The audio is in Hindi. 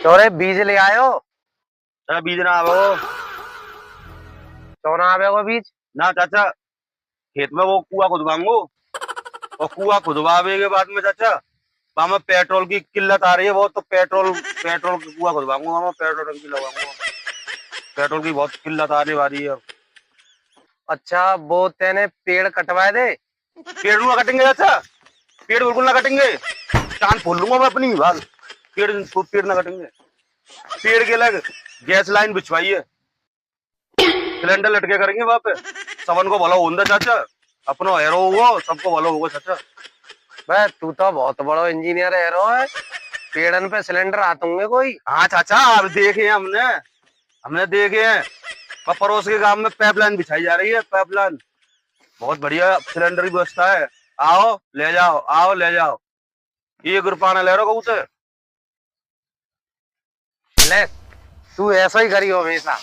चोरे बीज ले आयो। अरे बीज ना आवे क्यों ना आवे वो बीज? ना चाचा। खेत में वो कुआ खुदवाऊंगो और कुआ खुदवावे के बाद में चाचा वहां में पेट्रोल की किल्लत आ रही है बहुत, तो पेट्रोल पेट्रोल की कुआ खुदवाऊंगा, वहां पेट्रोल टंकी लगाऊंगा। पेट्रोल की बहुत किल्लत आने वाली है। अच्छा वो तेने पेड़ कटवाए दे। पेड़ ना कटेंगे चाचा, पेड़ बिल्कुल ना कटेंगे। चांद फोड़ लूंगा मैं अपनी बाल। पेड़ ना कटेंगे। पेड़ के लग गैस लाइन बिछवाई है, सिलेंडर लटके करेंगे वहां पे। सबन को भला होंगे चाचा, अपनो हेरो हुआ सबको भला होगा चाचा। भाई तू तो बहुत बड़ो इंजीनियर है। पेड़न पे सिलेंडर आते होंगे कोई। हाँ चाचा, अब देखे हैं हमने हमने देखे हैं। और पड़ोस के गांव में पाइपलाइन बिछाई जा रही है, पाइपलाइन बहुत बढ़िया सिलेंडर की व्यवस्था है। आओ ले जाओ, आओ ले जाओ। ये गुरपाना ले रहा कबूतर। ले तू ऐसा ही करियो हमेशा।